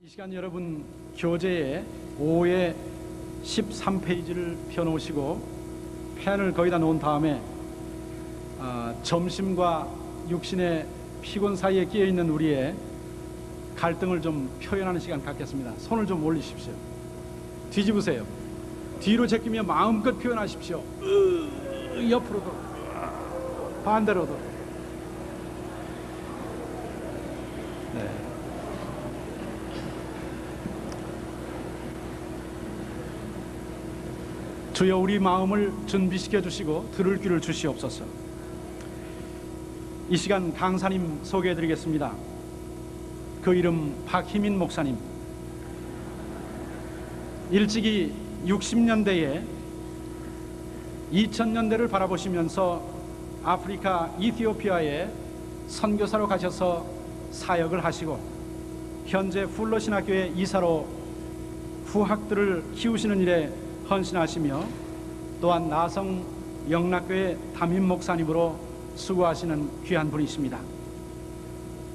이 시간 여러분 교재에 5의 13페이지를 펴놓으시고 펜을 거의 다 놓은 다음에 점심과 육신의 피곤 사이에 끼어있는 우리의 갈등을 좀 표현하는 시간 갖겠습니다. 손을 좀 올리십시오. 뒤집으세요. 뒤로 제끼며 마음껏 표현하십시오. 옆으로도 반대로도. 네. 주여 우리 마음을 준비시켜 주시고 들을 귀를 주시옵소서. 이 시간 강사님 소개해 드리겠습니다. 그 이름 박희민 목사님. 일찍이 60년대에 2000년대를 바라보시면서 아프리카 이티오피아에 선교사로 가셔서 사역을 하시고 현재 풀러 신학교의 이사로 후학들을 키우시는 일에 헌신하시며 또한 나성 영락교회 담임 목사님으로 수고하시는 귀한 분이십니다.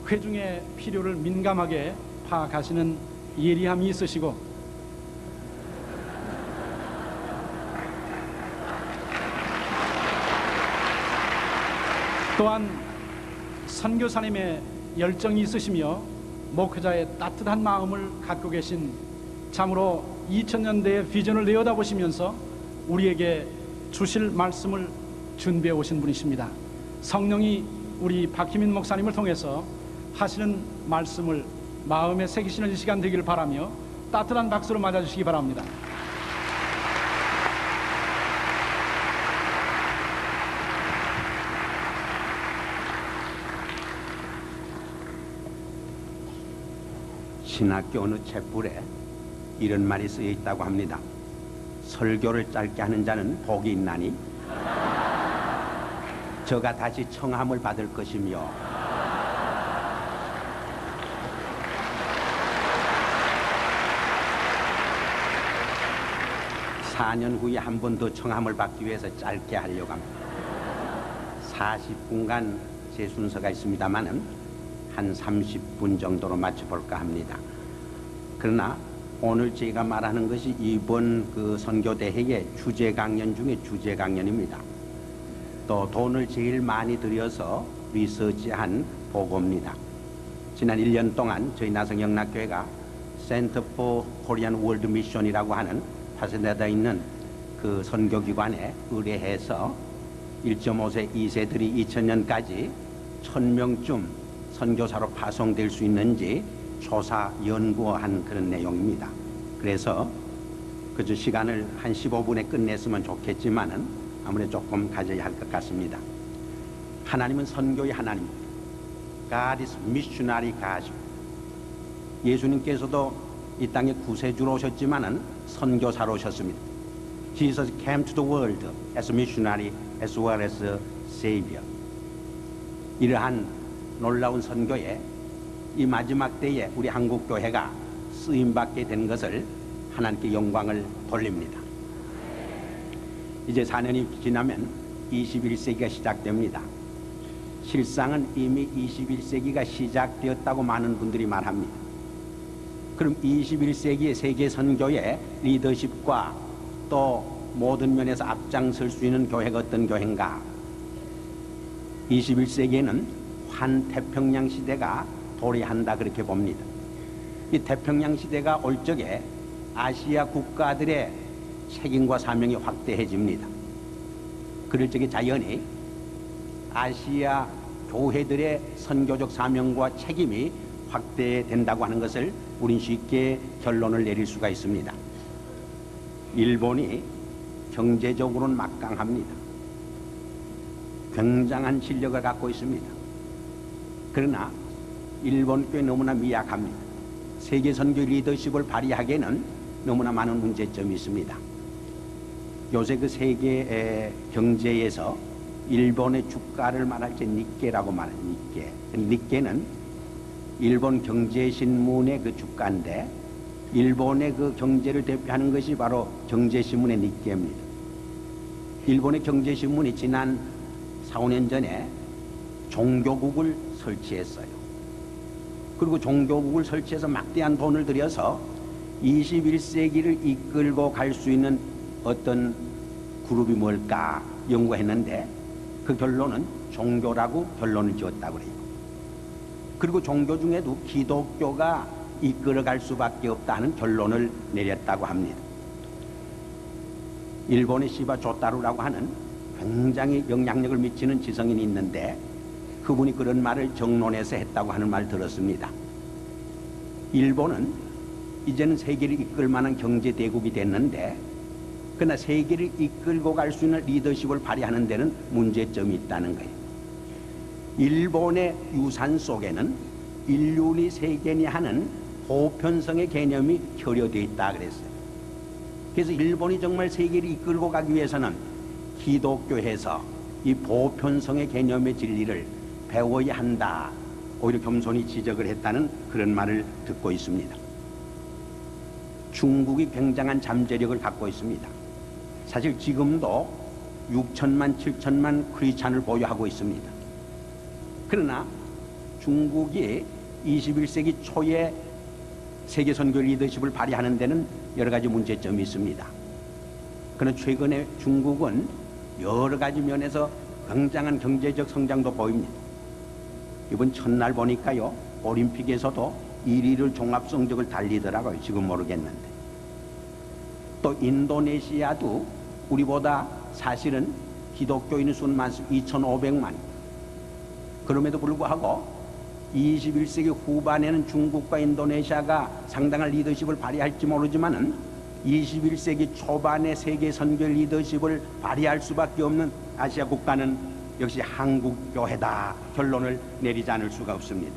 회중의 필요를 민감하게 파악하시는 예리함이 있으시고 또한 선교사님의 열정이 있으시며 목회자의 따뜻한 마음을 갖고 계신 참으로 2000년대의 비전을 내어다보시면서 우리에게 주실 말씀을 준비해 오신 분이십니다. 성령이 우리 박희민 목사님을 통해서 하시는 말씀을 마음에 새기시는 이 시간 되기를 바라며 따뜻한 박수로 맞아주시기 바랍니다. 신학교 어느 책불에 이런 말이 쓰여 있다고 합니다. 설교를 짧게 하는 자는 복이 있나니 저가 다시 청함을 받을 것이며 (4년) 후에 한 번 더 청함을 받기 위해서 짧게 하려고 합니다. 40분간 제 순서가 있습니다만은 한 30분 정도로 맞춰볼까 합니다. 그러나 오늘 제가 말하는 것이 이번 그 선교대회의 주제 강연 중에 주제 강연입니다. 또 돈을 제일 많이 들여서 리서치한 보고입니다. 지난 1년 동안 저희 나성영락교회가 Center for Korean World Mission이라고 하는 파산되어 있는 그 선교기관에 의뢰해서 1.5세 2세들이 2000년까지 1000명쯤 선교사로 파송될 수 있는지 조사 연구한 그런 내용입니다. 그래서 그저 시간을 한 15분에 끝냈으면 좋겠지만은 아무래도 조금 가져야 할 것 같습니다. 하나님은 선교의 하나님입니다. God is missionary God. 예수님께서도 이 땅에 구세주로 오셨지만은 선교사로 오셨습니다. Jesus came to the world as a missionary as well as a savior. 이러한 놀라운 선교에 이 마지막 때에 우리 한국교회가 쓰임받게 된 것을 하나님께 영광을 돌립니다. 이제 4년이 지나면 21세기가 시작됩니다. 실상은 이미 21세기가 시작되었다고 많은 분들이 말합니다. 그럼 21세기의 세계 선교의 리더십과 또 모든 면에서 앞장설 수 있는 교회가 어떤 교회인가? 21세기에는 환태평양 시대가 도래한다 그렇게 봅니다. 이 태평양 시대가 올 적에 아시아 국가들의 책임과 사명이 확대해집니다. 그럴 적에 자연히 아시아 교회들의 선교적 사명과 책임이 확대된다고 하는 것을 우린 쉽게 결론을 내릴 수가 있습니다. 일본이 경제적으로는 막강합니다. 굉장한 실력을 갖고 있습니다. 그러나 일본 꽤 너무나 미약합니다. 세계 선교 리더십을 발휘하기에는 너무나 많은 문제점이 있습니다. 요새 그 세계 경제에서 일본의 주가를 말할 때 니케라고 말합니다. 니케. 니케는 일본 경제신문의 그 주가인데 일본의 그 경제를 대표하는 것이 바로 경제신문의 니케입니다. 일본의 경제신문이 지난 4, 5년 전에 종교국을 설치했어요. 그리고 종교국을 설치해서 막대한 돈을 들여서 21세기를 이끌고 갈 수 있는 어떤 그룹이 뭘까 연구했는데 그 결론은 종교라고 결론을 지었다고 그래요. 그리고 종교 중에도 기독교가 이끌어갈 수밖에 없다는 결론을 내렸다고 합니다. 일본의 시바 조타루라고 하는 굉장히 영향력을 미치는 지성인이 있는데 그분이 그런 말을 정론에서 했다고 하는 말 들었습니다. 일본은 이제는 세계를 이끌 만한 경제 대국이 됐는데 그러나 세계를 이끌고 갈 수 있는 리더십을 발휘하는 데는 문제점이 있다는 거예요. 일본의 유산 속에는 인륜이 세계니 하는 보편성의 개념이 결여되어 있다 그랬어요. 그래서 일본이 정말 세계를 이끌고 가기 위해서는 기독교에서 이 보편성의 개념의 진리를 배워야 한다. 오히려 겸손히 지적을 했다는 그런 말을 듣고 있습니다. 중국이 굉장한 잠재력을 갖고 있습니다. 사실 지금도 6천만, 7천만 크리스찬을 보유하고 있습니다. 그러나 중국이 21세기 초에 세계 선교 리더십을 발휘하는 데는 여러 가지 문제점이 있습니다. 그러나 최근에 중국은 여러 가지 면에서 굉장한 경제적 성장도 보입니다. 이번 첫날 보니까요, 올림픽에서도 1위를 종합 성적을 달리더라고요. 지금 모르겠는데. 또 인도네시아도 우리보다 사실은 기독교인의 수는 많습니다. 2,500만. 그럼에도 불구하고 21세기 후반에는 중국과 인도네시아가 상당한 리더십을 발휘할지 모르지만은 21세기 초반에 세계 선교 리더십을 발휘할 수밖에 없는 아시아 국가는 역시 한국교회다. 결론을 내리지 않을 수가 없습니다.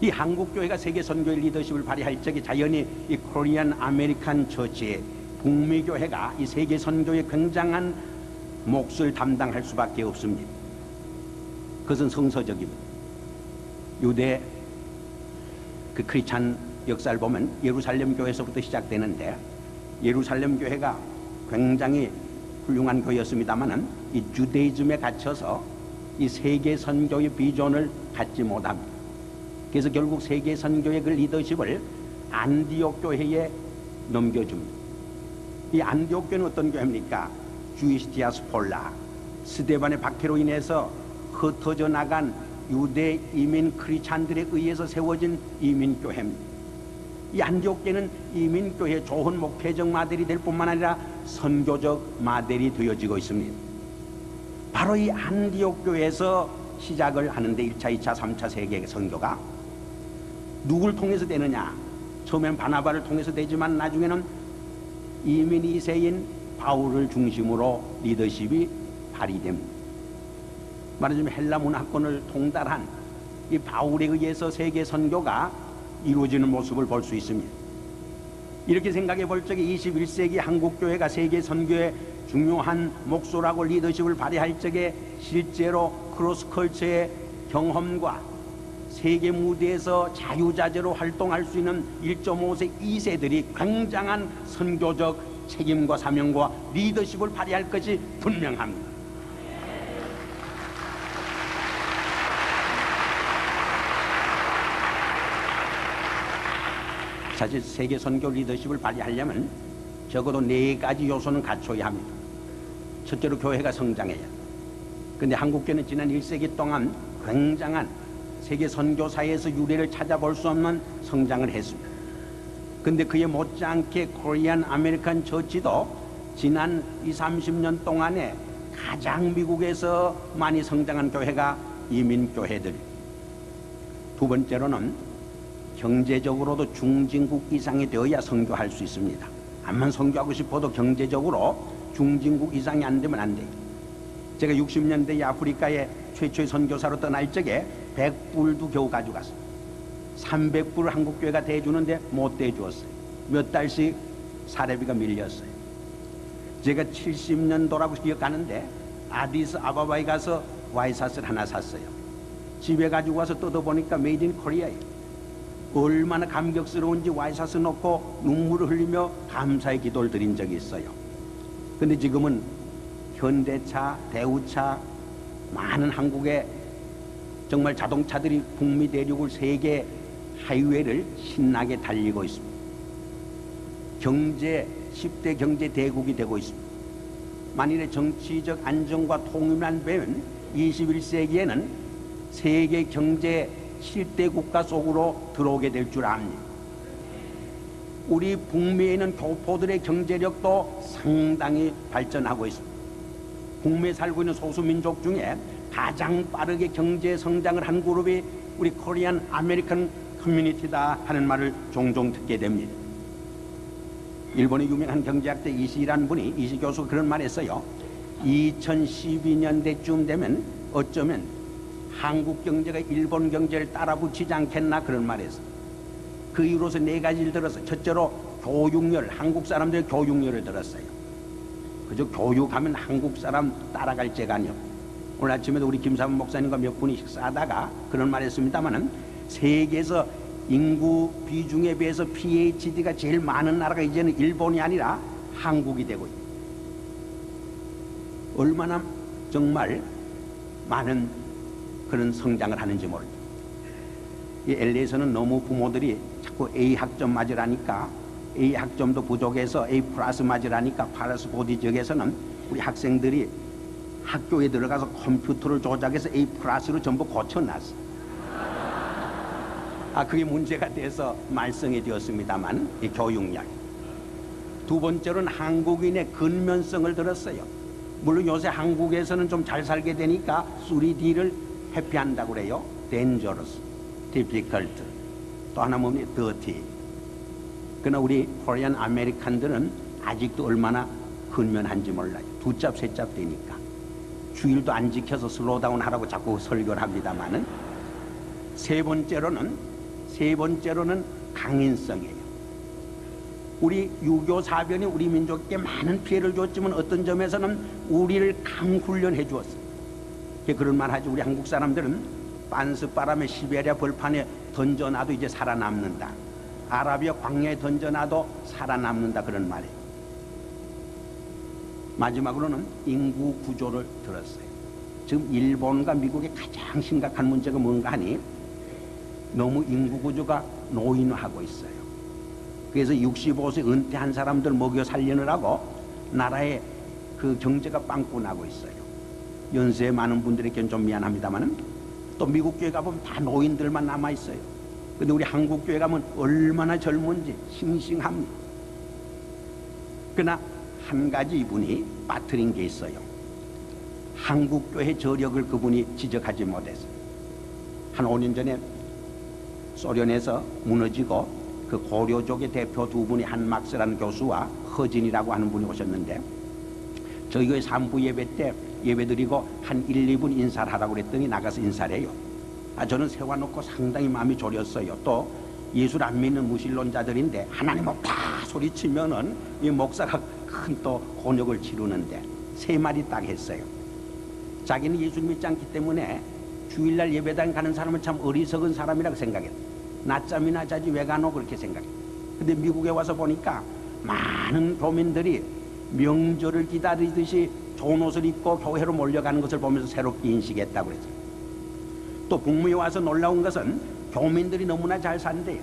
이 한국교회가 세계 선교의 리더십을 발휘할 적에 자연히 이 코리안 아메리칸 처치의 북미교회가 이 세계 선교의 굉장한 몫을 담당할 수밖에 없습니다. 그것은 성서적입니다. 유대 그 크리스찬 역사를 보면 예루살렘 교회에서부터 시작되는데 예루살렘 교회가 굉장히 훌륭한 교회였습니다만은 이 주데이즘에 갇혀서 이 세계 선교의 비전을 갖지 못합니다. 그래서 결국 세계 선교의 그 리더십을 안디옥 교회에 넘겨줍니다. 이 안디옥 교회는 어떤 교회입니까? 주이시 디아스폴라, 스데반의 박해로 인해서 흩어져 나간 유대 이민 크리스찬들에 의해서 세워진 이민교회입니다. 이 안디옥교회는 이민교회 좋은 목회적 모델이 될 뿐만 아니라 선교적 모델이 되어지고 있습니다. 바로 이 안디옥교회에서 시작을 하는데 1차, 2차, 3차 세계 선교가 누굴 통해서 되느냐? 처음엔 바나바를 통해서 되지만 나중에는 이민 2세인 바울을 중심으로 리더십이 발휘됩니다. 말하자면 헬라 문화권을 통달한 이 바울에 의해서 세계 선교가 이루어지는 모습을 볼 수 있습니다. 이렇게 생각해 볼 적에 21세기 한국교회가 세계 선교의 중요한 목소라고 리더십을 발휘할 적에 실제로 크로스컬처의 경험과 세계 무대에서 자유자재로 활동할 수 있는 1.5세 2세들이 굉장한 선교적 책임과 사명과 리더십을 발휘할 것이 분명합니다. 사실 세계 선교 리더십을 발휘하려면 적어도 4가지 요소는 갖춰야 합니다. 첫째로 교회가 성장해야. 그런데 한국교회는 지난 1세기 동안 굉장한 세계 선교사에서 유래를 찾아볼 수 없는 성장을 했습니다. 그런데 그에 못지않게 코리안 아메리칸 처치도 지난 20-30년 동안에 가장 미국에서 많이 성장한 교회가 이민교회들. 두 번째로는 경제적으로도 중진국 이상이 되어야 선교할 수 있습니다. 암만 선교하고 싶어도 경제적으로 중진국 이상이 안 되면 안 돼요. 제가 60년대 아프리카에 최초의 선교사로 떠날 적에 100불도 겨우 가져갔어요. 300불을 한국교회가 대주는데 못 대주었어요. 몇 달씩 사례비가 밀렸어요. 제가 70년도라고 기억하는데 아디스 아바바에 가서 와이사스를 하나 샀어요. 집에 가지고 와서 뜯어보니까 메이드 인 코리아예요. 얼마나 감격스러운지 와이사스 놓고 눈물을 흘리며 감사의 기도를 드린 적이 있어요. 근데 지금은 현대차, 대우차, 많은 한국의 정말 자동차들이 북미 대륙을 세계 하이웨이를 신나게 달리고 있습니다. 경제 10대 경제 대국이 되고 있습니다. 만일의 정치적 안정과 통일만 되면 21세기에는 세계 경제 7대 국가 속으로 들어오게 될 줄 압니다. 우리 북미에 있는 교포들의 경제력도 상당히 발전하고 있습니다. 북미에 살고 있는 소수민족 중에 가장 빠르게 경제 성장을 한 그룹이 우리 코리안 아메리칸 커뮤니티다 하는 말을 종종 듣게 됩니다. 일본의 유명한 경제학자 이시라는 분이, 이시 교수가 그런 말 했어요. 2012년대쯤 되면 어쩌면 한국 경제가 일본 경제를 따라붙이지 않겠나 그런 말 했어요. 그 이유로서 네 가지를 들었어요. 첫째로 교육열, 한국 사람들의 교육열을 들었어요. 그저 교육하면 한국 사람 따라갈 제가 아니요. 오늘 아침에도 우리 김사분 목사님과 몇 분이 식사하다가 그런 말 했습니다마는 세계에서 인구 비중에 비해서 PhD가 제일 많은 나라가 이제는 일본이 아니라 한국이 되고 있다. 얼마나 정말 많은 그런 성장을 하는지 모릅니다. 이 LA에서는 너무 부모들이 자꾸 A 학점 맞으라니까 A 학점도 부족해서 A 플러스 맞으라니까 플러스 보디 지역에서는 우리 학생들이 학교에 들어가서 컴퓨터를 조작해서 A 플러스로 전부 고쳐놨어. 그게 문제가 돼서 말썽이 되었습니다만 이 교육열. 두 번째로는 한국인의 근면성을 들었어요. 물론 요새 한국에서는 좀 잘 살게 되니까 3D를 회피한다고 그래요. dangerous, difficult, 또 하나 뭡니까? dirty. 그러나 우리 코리안 아메리칸들은 아직도 얼마나 근면한지 몰라요. 두 짭, 세 짭 되니까. 주일도 안 지켜서 슬로우다운 하라고 자꾸 설교를 합니다만은. 세 번째로는 강인성이에요. 우리 유교 사변이 우리 민족에게 많은 피해를 줬지만 어떤 점에서는 우리를 강훈련해 주었어요. 그런 말 하죠. 우리 한국 사람들은 빤스바람에 시베리아 벌판에 던져놔도 이제 살아남는다. 아라비아 광야에 던져놔도 살아남는다. 그런 말이에요. 마지막으로는 인구 구조를 들었어요. 지금 일본과 미국의 가장 심각한 문제가 뭔가 하니 너무 인구 구조가 노인화하고 있어요. 그래서 65세 은퇴한 사람들 먹여 살리느라고 나라의 그 경제가 빵꾸 나고 있어요. 연세 많은 분들에게는 좀 미안합니다만은 또 미국 교회 가보면 다 노인들만 남아 있어요. 근데 우리 한국 교회 가면 얼마나 젊은지 싱싱합니다. 그러나 한 가지 이분이 빠뜨린 게 있어요. 한국 교회 저력을 그분이 지적하지 못했어요. 한 5년 전에 소련에서 무너지고 그 고려족의 대표 두 분이 한막스라는 교수와 허진이라고 하는 분이 오셨는데 저희 교회 3부 예배 때 예배드리고 한 1, 2분 인사를 하라고 그랬더니 나가서 인사를 해요. 저는 세워놓고 상당히 마음이 졸였어요. 또 예수를 안 믿는 무신론자들인데 하나님 없다 소리치면은 이 목사가 큰 또 곤욕을 치르는데 세 마디 딱 했어요. 자기는 예수 믿지 않기 때문에 주일날 예배당 가는 사람은 참 어리석은 사람이라고 생각했어요. 낮잠이나 자지 왜 가노 그렇게 생각해요. 근데 미국에 와서 보니까 많은 교민들이 명절을 기다리듯이 좋은 옷을 입고 교회로 몰려가는 것을 보면서 새롭게 인식했다고 그랬어요. 또 북미에 와서 놀라운 것은 교민들이 너무나 잘 산대요.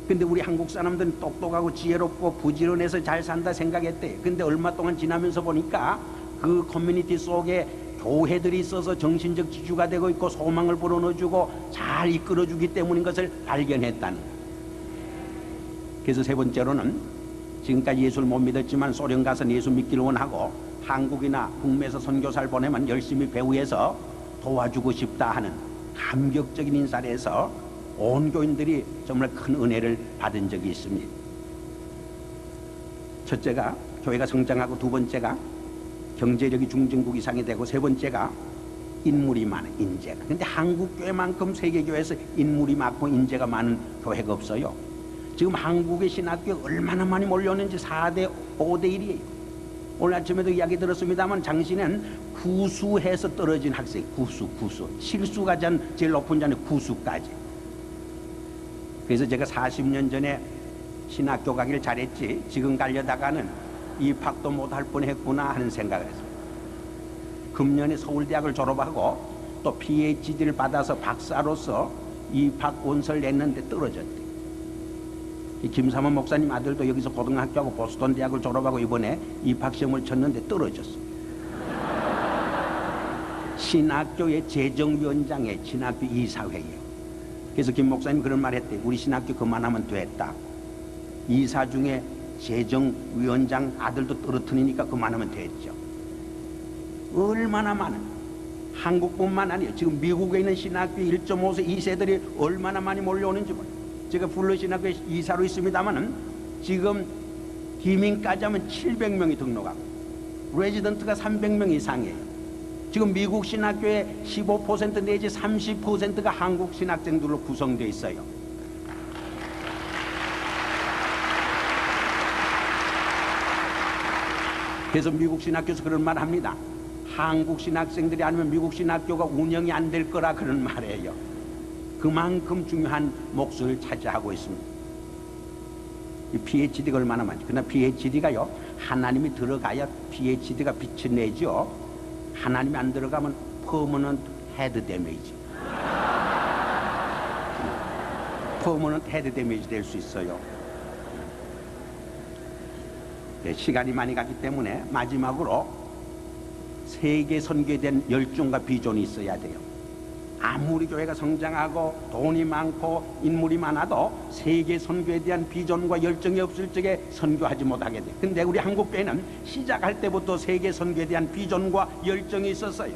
근데 우리 한국 사람들은 똑똑하고 지혜롭고 부지런해서 잘 산다 생각했대요. 근데 얼마 동안 지나면서 보니까 그 커뮤니티 속에 교회들이 있어서 정신적 지주가 되고 있고 소망을 불어넣어주고 잘 이끌어주기 때문인 것을 발견했다는 거예요. 그래서 세 번째로는 지금까지 예수를 못 믿었지만 소련 가서 예수 믿기를 원하고 한국이나 북미에서 선교사를 보내면 열심히 배후해서 도와주고 싶다 하는 감격적인 인사를 해서 온 교인들이 정말 큰 은혜를 받은 적이 있습니다. 첫째가 교회가 성장하고 두 번째가 경제력이 중진국 이상이 되고 세 번째가 인물이 많은 인재가. 근데 한국 교회만큼 세계 교회에서 인물이 많고 인재가 많은 교회가 없어요. 지금 한국의 신학교에 얼마나 많이 몰려오는지 4대 5대 1이에요. 오늘 아침에도 이야기 들었습니다만 당신은 구수해서 떨어진 학생, 구수 실수가 제일 높은 자는 구수까지. 그래서 제가 40년 전에 신학교 가기를 잘했지 지금 가려다가는 입학도 못할 뻔했구나 하는 생각을 했습니다. 금년에 서울대학을 졸업하고 또 PhD를 받아서 박사로서 입학 원서를 냈는데 떨어졌대. 이 김삼원 목사님 아들도 여기서 고등학교하고 보스턴 대학을 졸업하고 이번에 입학시험을 쳤는데 떨어졌어. 신학교의 재정위원장에 신학교 이사회예요. 그래서 김 목사님 그런 말 했대. 우리 신학교 그만하면 됐다. 이사 중에 재정위원장 아들도 떨어뜨리니까 그만하면 됐죠. 얼마나 많은, 한국뿐만 아니에요. 지금 미국에 있는 신학교 1.5세 2세들이 얼마나 많이 몰려오는지 몰라요. 제가 블루 신학교에 이사로 있습니다만은 지금 기민까지 하면 700명이 등록하고 레지던트가 300명 이상이에요. 지금 미국 신학교의 15% 내지 30%가 한국 신학생들로 구성되어 있어요. 그래서 미국 신학교에서 그런 말 합니다. 한국 신학생들이 아니면 미국 신학교가 운영이 안 될 거라 그런 말이에요. 그만큼 중요한 몫을 차지하고 있습니다. 이 PhD가 얼마나 많지? 그러나 PhD가요, 하나님이 들어가야 PhD가 빛을 내죠. 하나님이 안 들어가면 퍼머넌트 헤드 데미지. 퍼머넌트 헤드 데미지 될 수 있어요. 네, 시간이 많이 가기 때문에 마지막으로 세계 선교에 대한 열정과 비전이 있어야 돼요. 아무리 교회가 성장하고 돈이 많고 인물이 많아도 세계 선교에 대한 비전과 열정이 없을 적에 선교하지 못하게 돼요. 근데 우리 한국교회는 시작할 때부터 세계 선교에 대한 비전과 열정이 있었어요.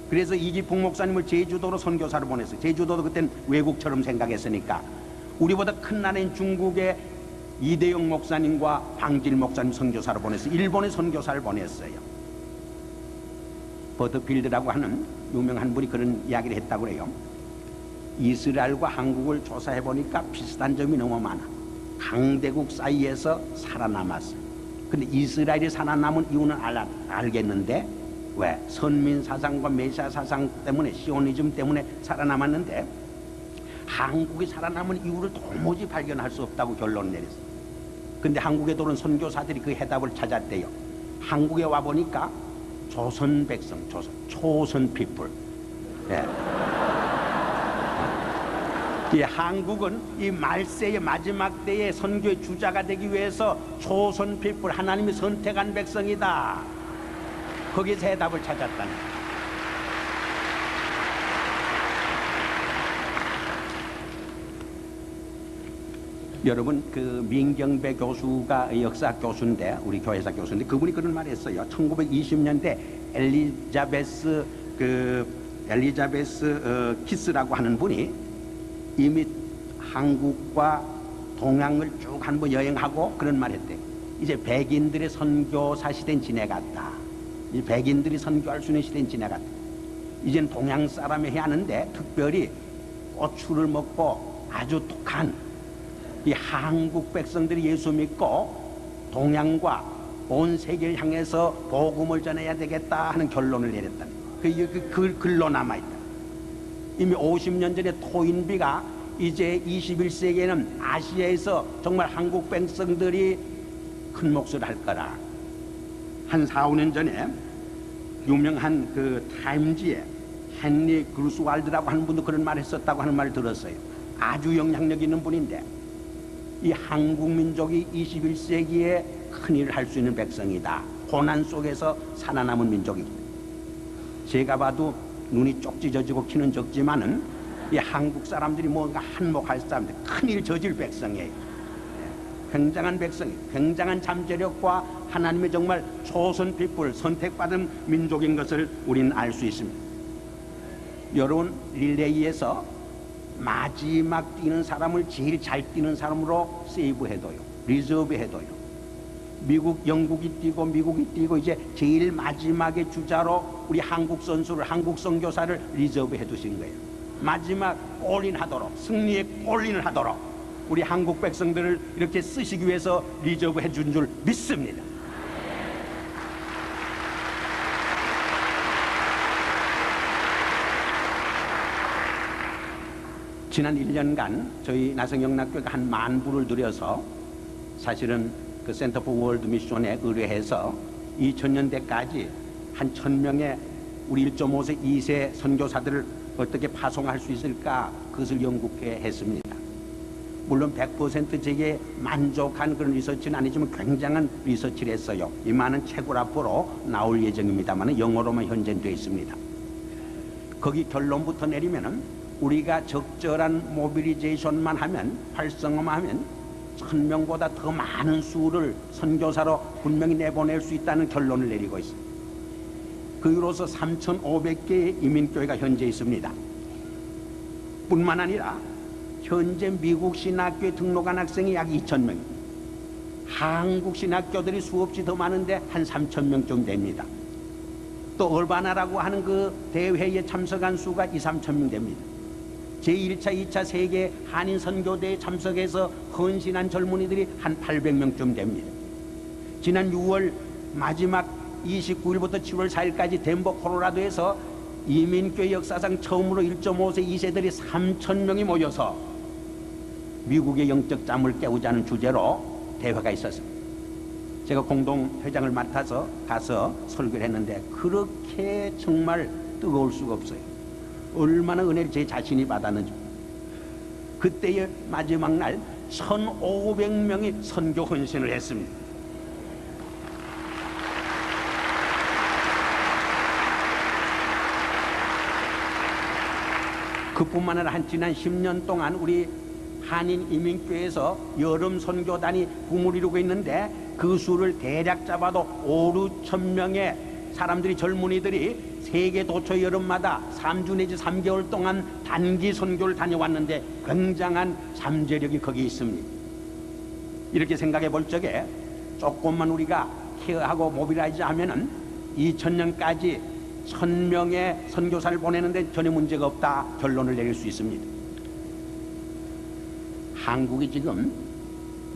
그래서 이기풍 목사님을 제주도로 선교사로 보냈어요. 제주도도 그땐 외국처럼 생각했으니까. 우리보다 큰 나라인 중국의 이대영 목사님과 황질 목사님 선교사로 보냈어요. 일본에 선교사를 보냈어요. 버터필드라고 하는 유명한 분이 그런 이야기를 했다고 그래요. 이스라엘과 한국을 조사해 보니까 비슷한 점이 너무 많아. 강대국 사이에서 살아남았어요. 근데 이스라엘이 살아남은 이유는 알겠는데 왜? 선민 사상과 메시아 사상 때문에, 시오니즘 때문에 살아남았는데 한국이 살아남은 이유를 도무지 발견할 수 없다고 결론을 내렸어요. 근데 한국에 들어온 선교사들이 그 해답을 찾았대요. 한국에 와보니까 조선 백성, 초선 피플. 예. 이 한국은 이 말세의 마지막 때의 선교의 주자가 되기 위해서 초선 피플, 하나님이 선택한 백성이다. 거기서 해답을 찾았다는. 여러분, 그 민경배 교수가 역사 교수인데, 우리 교회사 교수인데, 그분이 그런 말을 했어요. 1920년대 엘리자베스 키스라고 하는 분이 이미 한국과 동양을 쭉 한번 여행하고 그런 말 했대. 이제 백인들의 선교사 시대는 지나갔다. 이제 백인들이 선교할 수 있는 시대는 지나갔다. 이제는 동양 사람이 해야 하는데, 특별히 고추를 먹고 아주 독한 이 한국 백성들이 예수 믿고 동양과 온 세계를 향해서 복음을 전해야 되겠다 하는 결론을 내렸다. 그 글로 남아있다. 이미 50년 전에 토인비가 이제 21세기에는 아시아에서 정말 한국 백성들이 큰 몫을 할 거라. 한 4, 5년 전에 유명한 그 타임지에 헨리 그루스왈드라고 하는 분도 그런 말 했었다고 하는 말을 들었어요. 아주 영향력 있는 분인데, 이 한국 민족이 21세기에 큰일을 할 수 있는 백성이다. 고난 속에서 살아남은 민족이다. 제가 봐도 눈이 쪽 찢어지고 키는 적지만은 이 한국 사람들이 뭔가 한몫할 사람들, 큰일 저질 백성이에요. 굉장한 백성이, 굉장한 잠재력과 하나님의 정말 초선 피플, 선택받은 민족인 것을 우리는 알 수 있습니다. 여러분, 릴레이에서 마지막 뛰는 사람을 제일 잘 뛰는 사람으로 세이브해둬요. 리저브해둬요. 미국, 영국이 뛰고 미국이 뛰고 이제 제일 마지막에 주자로 우리 한국 선수를, 한국 선교사를 리저브해 두신 거예요. 마지막 골인하도록, 승리의 골인을 하도록 우리 한국 백성들을 이렇게 쓰시기 위해서 리저브해 준 줄 믿습니다. 지난 1년간 저희 나성영락교회가 한 10,000불을 들여서 사실은 그 센터 포 월드 미션에 의뢰해서 2000년대까지 한 1000명의 우리 1.5세, 2세 선교사들을 어떻게 파송할 수 있을까 그것을 연구해 했습니다. 물론 100% 제게 만족한 그런 리서치는 아니지만 굉장한 리서치를 했어요. 이 많은 책을 앞으로 나올 예정입니다만 영어로만 현재 되어 있습니다. 거기 결론부터 내리면은 우리가 적절한 모빌리제이션만 하면, 활성화만 하면 1000명보다 더 많은 수를 선교사로 분명히 내보낼 수 있다는 결론을 내리고 있습니다. 그 이후로서 3,500개의 이민교회가 현재 있습니다. 뿐만 아니라 현재 미국 신학교에 등록한 학생이 약 2,000명, 한국 신학교들이 수없이 더 많은데 한 3,000명쯤 됩니다. 또 얼바나라고 하는 그 대회에 참석한 수가 2,000~3,000명 됩니다. 제1차, 2차 세계 한인 선교대에 참석해서 헌신한 젊은이들이 한 800명쯤 됩니다. 지난 6월 마지막 29일부터 7월 4일까지 덴버 콜로라도에서 이민교회 역사상 처음으로 1.5세 2세들이 3,000명이 모여서 미국의 영적 잠을 깨우자는 주제로 대회가 있었습니다. 제가 공동회장을 맡아서 가서 설교를 했는데 그렇게 정말 뜨거울 수가 없어요. 얼마나 은혜를 제 자신이 받았는지. 그때의 마지막 날 1,500명이 선교 헌신을 했습니다. 그뿐만 아니라 지난 10년 동안 우리 한인 이민교회에서 여름 선교단이 붐을 이루고 있는데 그 수를 대략 잡아도 5~6,000명의 사람들이, 젊은이들이 세계 도처 여름마다 3주 내지 3개월 동안 단기 선교를 다녀왔는데 굉장한 잠재력이 거기 있습니다. 이렇게 생각해 볼 적에 조금만 우리가 케어하고 모빌라이즈 하면은 2000년까지 1,000명의 선교사를 보내는데 전혀 문제가 없다 결론을 내릴 수 있습니다. 한국이 지금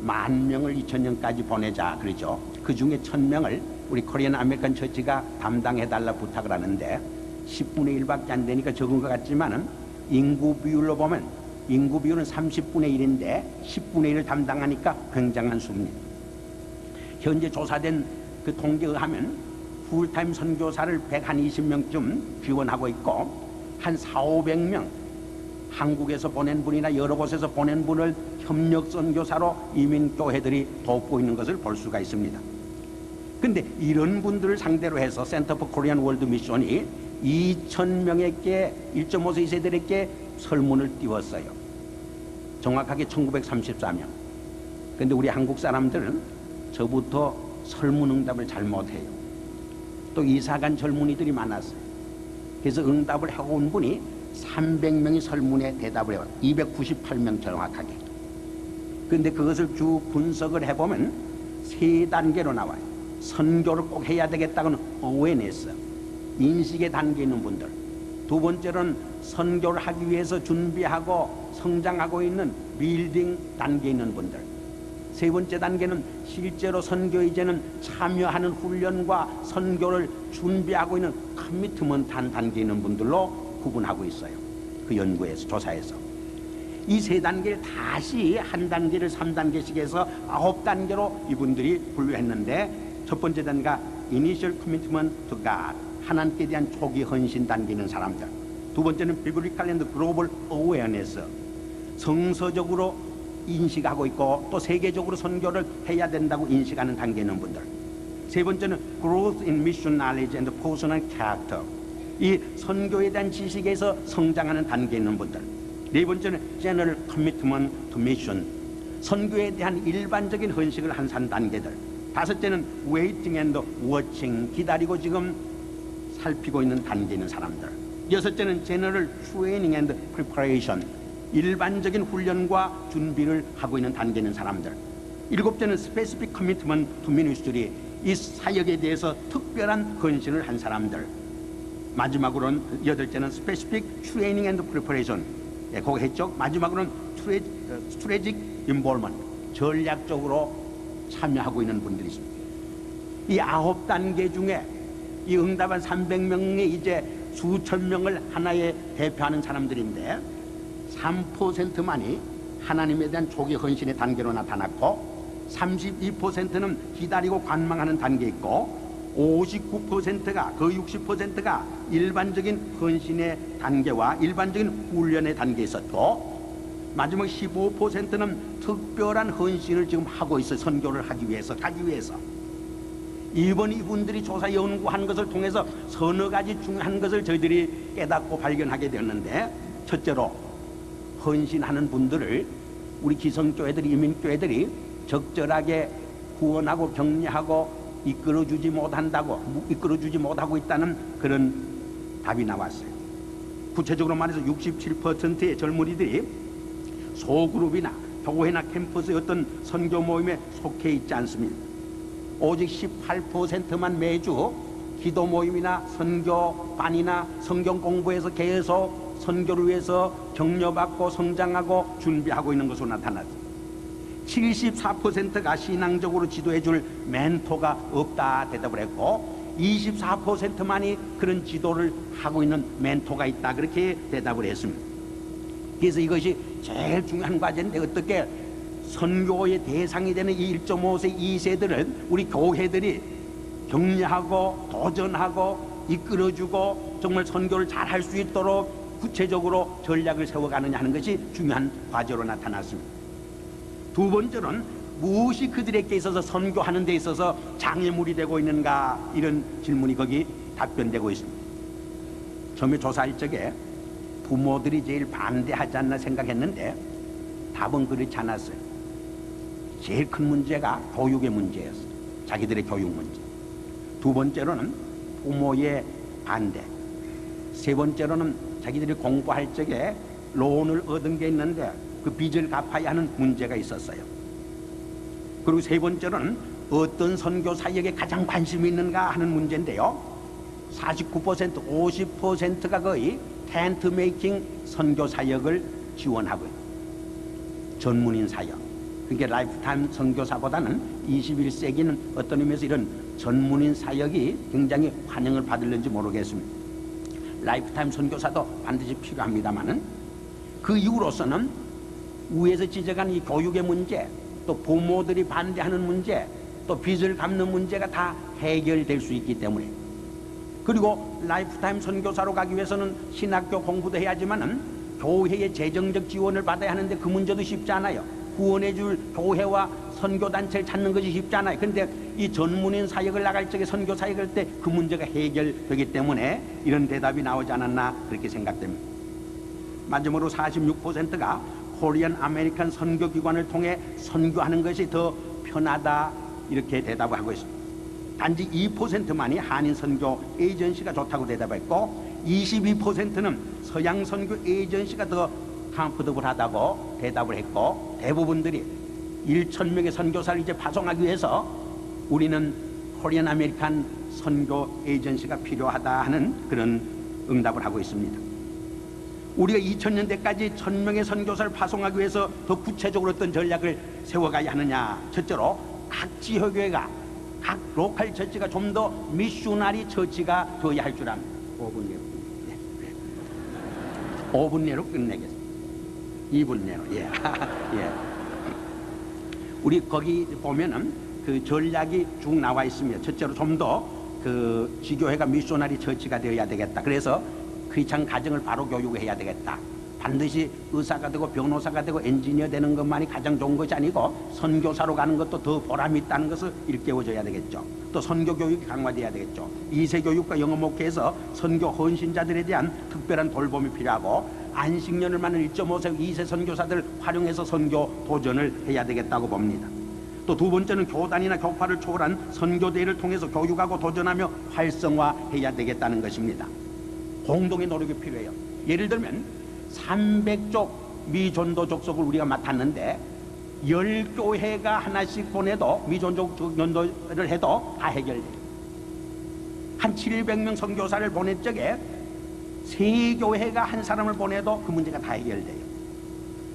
10,000명을 2000년까지 보내자 그러죠. 그 중에 1,000명을 우리 코리안 아메리칸 처치가 담당해달라 부탁을 하는데 10분의 1밖에 안 되니까 적은 것 같지만은 인구 비율로 보면 인구 비율은 30분의 1인데 10분의 1을 담당하니까 굉장한 수입니다. 현재 조사된 그 통계에 의하면 풀타임 선교사를 120명쯤 지원하고 있고 한 400~500명 한국에서 보낸 분이나 여러 곳에서 보낸 분을 협력 선교사로 이민교회들이 돕고 있는 것을 볼 수가 있습니다. 근데 이런 분들을 상대로 해서 센터 포 코리안 월드 미션이 2,000명에게 1.5세 2세들에게 설문을 띄웠어요. 정확하게 1934명. 근데 우리 한국 사람들은 저부터 설문 응답을 잘 못해요. 또 이사간 젊은이들이 많았어요. 그래서 응답을 하고 온 분이 300명이 설문에 대답을 해요. 298명 정확하게. 근데 그것을 쭉 분석을 해보면 3단계로 나와요. 선교를 꼭 해야 되겠다고는 어웨니스, 인식의 단계에 있는 분들. 두 번째로는 선교를 하기 위해서 준비하고 성장하고 있는 빌딩 단계에 있는 분들. 세 번째 단계는 실제로 선교 이제는 참여하는 훈련과 선교를 준비하고 있는 커미트먼트한 단계에 있는 분들로 구분하고 있어요. 그 연구에서, 조사에서. 이 3단계를 다시 한 단계를 3단계씩 해서 9단계로 이분들이 분류했는데 첫 번째 단계가 Initial Commitment to God, 하나님께 대한 초기 헌신 단계 있는 사람들. 두 번째는 Biblical and Global Awareness, 성서적으로 인식하고 있고 또 세계적으로 선교를 해야 된다고 인식하는 단계에 있는 분들. 세 번째는 Growth in Mission Knowledge and Personal Character, 이 선교에 대한 지식에서 성장하는 단계에 있는 분들. 네 번째는 General Commitment to Mission, 선교에 대한 일반적인 헌신을 한 단계들. 다섯째는 Waiting and Watching, 기다리고 지금 살피고 있는 단계에 있는 사람들. 여섯째는 General Training and Preparation, 일반적인 훈련과 준비를 하고 있는 단계에 있는 사람들. 일곱째는 Specific Commitment to Ministry, 이 사역에 대해서 특별한 헌신을 한 사람들. 마지막으로는 여덟째는 Specific Training and Preparation, 예, 그거 했죠. 마지막으로는 Strategic Involvement, 전략적으로 참여하고 있는 분들이 있습니다. 이 9단계 중에 이 응답한 300명의 이제 수천 명을 하나에 대표하는 사람들인데 3%만이 하나님에 대한 초기 헌신의 단계로 나타났고 32%는 기다리고 관망하는 단계에 있고 59%가, 거의 60%가 일반적인 헌신의 단계와 일반적인 훈련의 단계에 있었고, 마지막 15%는 특별한 헌신을 지금 하고 있어요. 선교를 하기 위해서, 가기 위해서. 이번 이분들이 조사 연구한 것을 통해서 서너 가지 중요한 것을 저희들이 깨닫고 발견하게 되었는데, 첫째로 헌신하는 분들을 우리 기성교회들이, 이민교회들이 적절하게 후원하고 격려하고 이끌어주지 못하고 있다는 그런 답이 나왔어요. 구체적으로 말해서 67%의 젊은이들이 소그룹이나 교회나 캠퍼스의 어떤 선교 모임에 속해 있지 않습니다. 오직 18%만 매주 기도 모임이나 선교반이나 성경 공부에서 계속 선교를 위해서 격려받고 성장하고 준비하고 있는 것으로 나타났습니다. 74%가 신앙적으로 지도해 줄 멘토가 없다 대답을 했고, 24%만이 그런 지도를 하고 있는 멘토가 있다 그렇게 대답을 했습니다. 그래서 이것이 제일 중요한 과제인데, 어떻게 선교의 대상이 되는 이 1.5세 2세들은 우리 교회들이 격려하고 도전하고 이끌어주고 정말 선교를 잘 할 수 있도록 구체적으로 전략을 세워가느냐 하는 것이 중요한 과제로 나타났습니다. 두 번째는 무엇이 그들에게 있어서 선교하는 데 있어서 장애물이 되고 있는가, 이런 질문이 거기 답변되고 있습니다. 처음에 조사할 적에 부모들이 제일 반대하지 않나 생각했는데 답은 그렇지 않았어요. 제일 큰 문제가 교육의 문제였어요. 자기들의 교육 문제. 두 번째로는 부모의 반대. 세 번째로는 자기들이 공부할 적에 론을 얻은 게 있는데 그 빚을 갚아야 하는 문제가 있었어요. 그리고 세 번째로는 어떤 선교 사역에 가장 관심이 있는가 하는 문제인데요, 49%, 50%가 거의 텐트 메이킹 선교 사역을 지원하고 있어요. 전문인 사역. 그러니까 라이프타임 선교사보다는 21세기는 어떤 의미에서 이런 전문인 사역이 굉장히 환영을 받을는지 모르겠습니다. 라이프타임 선교사도 반드시 필요합니다만은, 그 이후로서는 위에서 지적한 이 교육의 문제, 또 부모들이 반대하는 문제, 또 빚을 갚는 문제가 다 해결될 수 있기 때문에, 그리고 라이프타임 선교사로 가기 위해서는 신학교 공부도 해야지만은 교회의 재정적 지원을 받아야 하는데 그 문제도 쉽지 않아요. 후원해줄 교회와 선교단체를 찾는 것이 쉽지 않아요. 그런데 이 전문인 사역을 나갈 적에 선교 사역할 때 그 문제가 해결되기 때문에 이런 대답이 나오지 않았나 그렇게 생각됩니다. 마지막으로 46%가 코리안 아메리칸 선교기관을 통해 선교하는 것이 더 편하다 이렇게 대답을 하고 있습니다. 단지 2%만이 한인 선교 에이전시가 좋다고 대답했고, 22%는 서양 선교 에이전시가 더 컴포더블하다고 대답을 했고, 대부분들이 1,000명의 선교사를 이제 파송하기 위해서 우리는 코리안 아메리칸 선교 에이전시가 필요하다 하는 그런 응답을 하고 있습니다. 우리가 2000년대까지 1,000명의 선교사를 파송하기 위해서 더 구체적으로 어떤 전략을 세워가야 하느냐. 첫째로 각 지역교회가, 각 로컬 처치가 좀 더 미셔너리 처치가 되어야 할 줄 압니다. 5분 내로. 네, 그래. 5분 내로 끝내겠습니다. 2분 내로. 예. 예. 우리 거기 보면은 그 전략이 쭉 나와 있습니다. 첫째로 좀 더 그 지교회가 미셔너리 처치가 되어야 되겠다. 그래서 크리스찬 가정을 바로 교육해야 되겠다. 반드시 의사가 되고 변호사가 되고 엔지니어 되는 것만이 가장 좋은 것이 아니고 선교사로 가는 것도 더 보람이 있다는 것을 일깨워줘야 되겠죠. 또 선교 교육이 강화돼야 되겠죠. 2세 교육과 영어 목회에서 선교 헌신자들에 대한 특별한 돌봄이 필요하고, 안식년을 맞는 1.5세 2세 선교사들을 활용해서 선교 도전을 해야 되겠다고 봅니다. 또 두 번째는 교단이나 교파를 초월한 선교대회를 통해서 교육하고 도전하며 활성화해야 되겠다는 것입니다. 공동의 노력이 필요해요. 예를 들면 300족 미전도 족속을 우리가 맡았는데 10교회가 하나씩 보내도 미전도 전도를 해도 다 해결돼요. 한 700명 선교사를 보낼 적에 3교회가 한 사람을 보내도 그 문제가 다 해결돼요.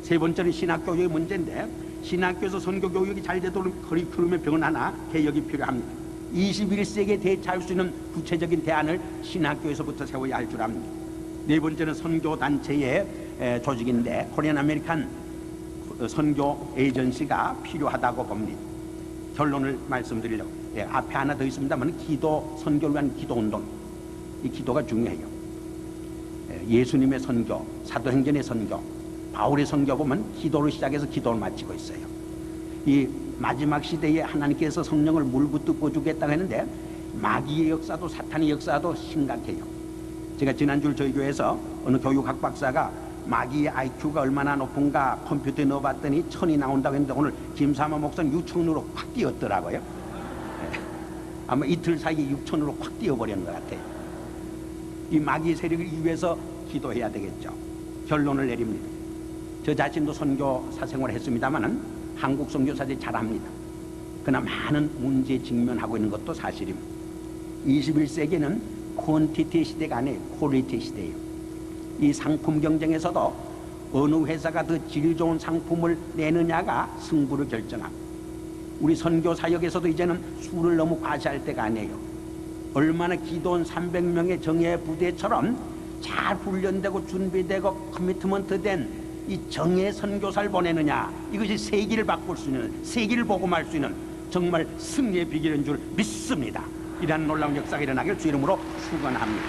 세 번째는 신학교육의 문제인데, 신학교에서 선교교육이 잘 되도록 커리큘럼의 변화나 개혁이 필요합니다. 21세기에 대처할 수 있는 구체적인 대안을 신학교에서부터 세워야 할 줄 압니다. 네 번째는 선교단체의 조직인데, 코리안 아메리칸 선교 에이전시가 필요하다고 봅니다. 결론을 말씀드리려고, 앞에 하나 더 있습니다만, 기도 선교를 위한 기도 운동. 이 기도가 중요해요. 예수님의 선교, 사도행전의 선교, 바울의 선교 보면 기도로 시작해서 기도를 마치고 있어요. 이 마지막 시대에 하나님께서 성령을 물붓고 주겠다고 했는데 마귀의 역사도 사탄의 역사도 심각해요. 제가 지난주 저희 교회에서 어느 교육학 박사가 마귀의 IQ가 얼마나 높은가 컴퓨터에 넣어봤더니 1000이 나온다고 했는데 오늘 김사마 목사는 6000으로 확 뛰었더라고요. 아마 이틀 사이에 6000으로 확 뛰어버리는 것 같아요. 이 마귀 세력을 이기위해서 기도해야 되겠죠. 결론을 내립니다. 저 자신도 선교 사생활을 했습니다마는 한국 선교사들이 잘합니다. 그러나 많은 문제에 직면하고 있는 것도 사실입니다. 21세기는 퀀티티 시대가 아니에요. 퀄리티 시대예요. 이 상품 경쟁에서도 어느 회사가 더 질 좋은 상품을 내느냐가 승부를 결정합니다. 우리 선교 사역에서도 이제는 수를 너무 과시할 때가 아니에요. 얼마나 기도원 300명의 정예 부대처럼 잘 훈련되고 준비되고 커미트먼트 된 이 정예 선교사를 보내느냐, 이것이 세기를 바꿀 수 있는, 세기를 복음할 수 있는 정말 승리의 비결인 줄 믿습니다. 이러한 놀라운 역사가 일어나길 주 이름으로 축원합니다.